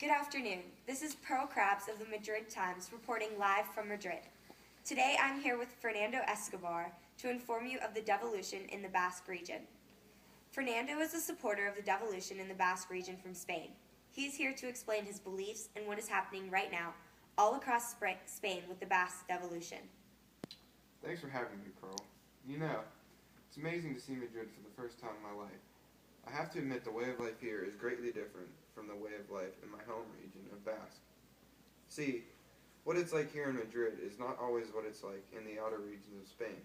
Good afternoon. This is Pearl Krabs of the Madrid Times reporting live from Madrid. Today I'm here with Fernando Escobar to inform you of the devolution in the Basque region. Fernando is a supporter of the devolution in the Basque region from Spain. He is here to explain his beliefs and what is happening right now all across Spain with the Basque Devolution. Thanks for having me, Pearl. You know, it's amazing to see Madrid for the first time in my life. I have to admit the way of life here is greatly different from the way of life in my home region of Basque. See, what it's like here in Madrid is not always what it's like in the outer regions of Spain.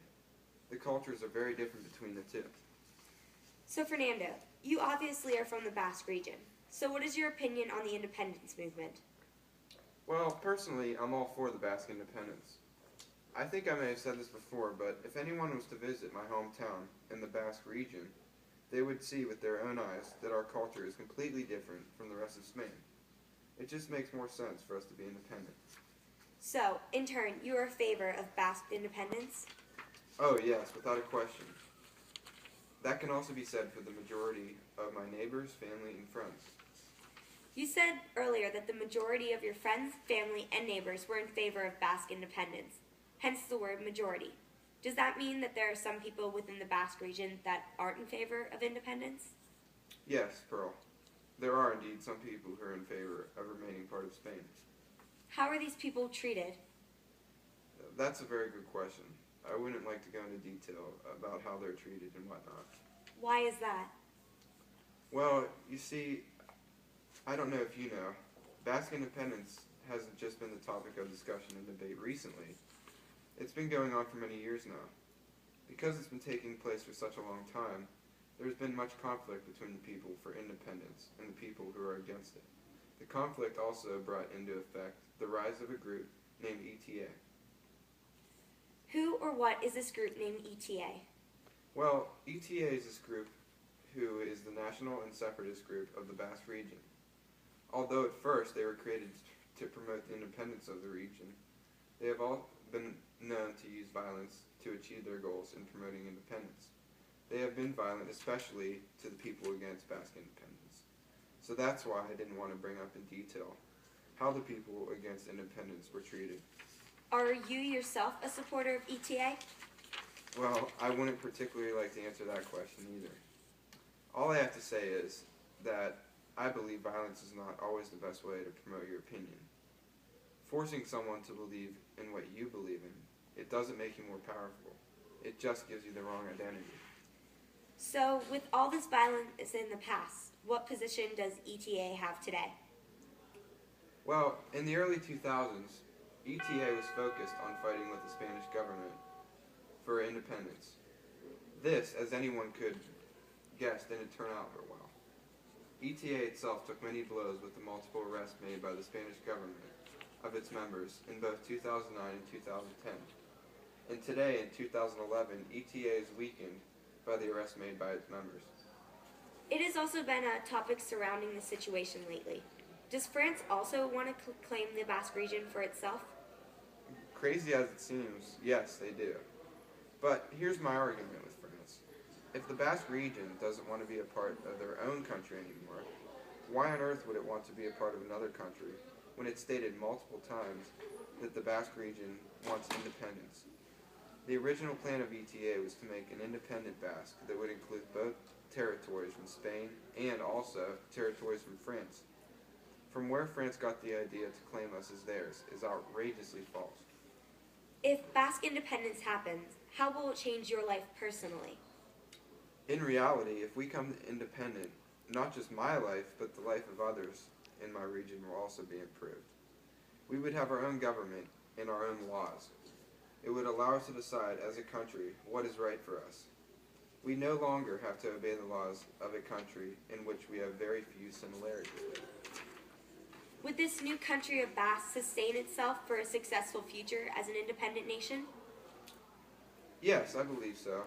The cultures are very different between the two. So Fernando, you obviously are from the Basque region. So what is your opinion on the independence movement? Well, personally, I'm all for the Basque independence. I think I may have said this before, but if anyone was to visit my hometown in the Basque region, they would see with their own eyes that our culture is completely different from the rest of Spain. It just makes more sense for us to be independent. So, in turn, you are in favor of Basque independence? Oh yes, without a question. That can also be said for the majority of my neighbors, family, and friends. You said earlier that the majority of your friends, family, and neighbors were in favor of Basque independence, hence the word majority. Does that mean that there are some people within the Basque region that aren't in favor of independence? Yes, Pearl. There are indeed some people who are in favor of remaining part of Spain. How are these people treated? That's a very good question. I wouldn't like to go into detail about how they're treated and whatnot. Why is that? Well, you see, I don't know if you know, Basque independence hasn't just been the topic of discussion and debate recently. It's been going on for many years now. Because it's been taking place for such a long time, there's been much conflict between the people for independence and the people who are against it. The conflict also brought into effect the rise of a group named ETA. Who or what is this group named ETA? Well, ETA is this group who is the national and separatist group of the Basque region. Although at first they were created to promote the independence of the region, they have all been known to use violence to achieve their goals in promoting independence. They have been violent, especially to the people against Basque independence. So that's why I didn't want to bring up in detail how the people against independence were treated. Are you yourself a supporter of ETA? Well, I wouldn't particularly like to answer that question either. All I have to say is that I believe violence is not always the best way to promote your opinion. Forcing someone to believe in what you believe in, it doesn't make you more powerful. It just gives you the wrong identity. So, with all this violence in the past, what position does ETA have today? Well, in the early 2000s, ETA was focused on fighting with the Spanish government for independence. This, as anyone could guess, didn't turn out very well. ETA itself took many blows with the multiple arrests made by the Spanish government of its members in both 2009 and 2010. And today, in 2011, ETA is weakened by the arrests made by its members. It has also been a topic surrounding the situation lately. Does France also want to claim the Basque region for itself? Crazy as it seems, yes, they do. But here's my argument with France. If the Basque region doesn't want to be a part of their own country anymore, why on earth would it want to be a part of another country when it's stated multiple times that the Basque region wants independence? The original plan of ETA was to make an independent Basque that would include both territories from Spain and also territories from France. From where France got the idea to claim us as theirs is outrageously false. If Basque independence happens, how will it change your life personally? In reality, if we come independent, not just my life, but the life of others in my region will also be improved. We would have our own government and our own laws. It would allow us to decide as a country what is right for us. We no longer have to obey the laws of a country in which we have very few similarities with. Would this new country of Basque sustain itself for a successful future as an independent nation? Yes, I believe so.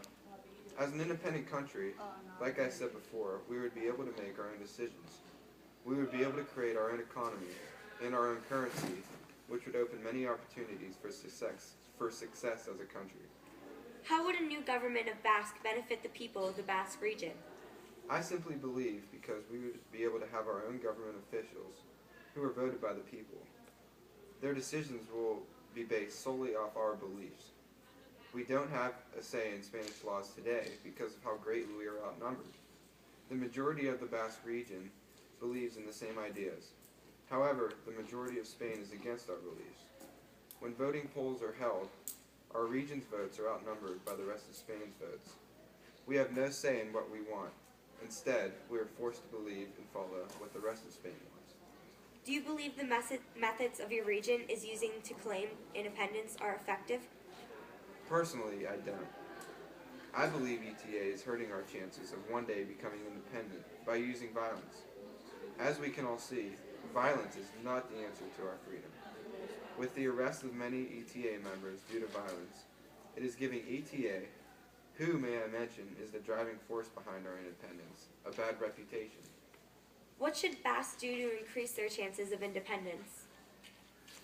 As an independent country, like I said before, we would be able to make our own decisions. We would be able to create our own economy and our own currency, which would open many opportunities for success as a country. How would a new government of Basque benefit the people of the Basque region? I simply believe because we would be able to have our own government officials who are voted by the people. Their decisions will be based solely off our beliefs. We don't have a say in Spanish laws today because of how greatly we are outnumbered. The majority of the Basque region believes in the same ideas. However, the majority of Spain is against our beliefs. When voting polls are held, our region's votes are outnumbered by the rest of Spain's votes. We have no say in what we want. Instead, we are forced to believe and follow what the rest of Spain wants. Do you believe the methods of your region is using to claim independence are effective? Personally, I don't. I believe ETA is hurting our chances of one day becoming independent by using violence. As we can all see, violence is not the answer to our freedom. With the arrest of many ETA members due to violence, it is giving ETA, who, may I mention, is the driving force behind our independence, a bad reputation. What should Basques do to increase their chances of independence?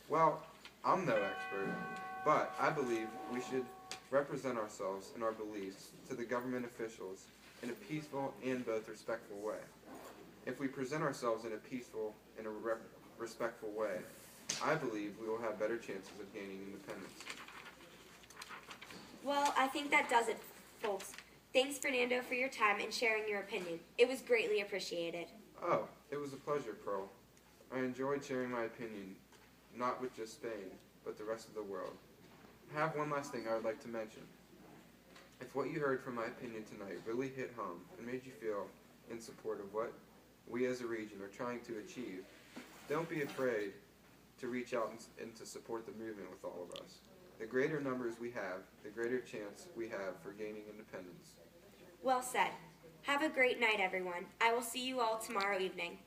Well, I'm no expert, but I believe we should represent ourselves and our beliefs to the government officials in a peaceful and both respectful way. If we present ourselves in a peaceful and respectful way, I believe we will have better chances of gaining independence. Well, I think that does it, folks. Thanks, Fernando, for your time and sharing your opinion. It was greatly appreciated. Oh, it was a pleasure, Pearl. I enjoyed sharing my opinion, not with just Spain, but the rest of the world. I have one last thing I would like to mention. If what you heard from my opinion tonight really hit home and made you feel in support of what we as a region are trying to achieve, don't be afraid to reach out and to support the movement with all of us. The greater numbers we have, the greater chance we have for gaining independence. Well said. Have a great night, everyone. I will see you all tomorrow evening.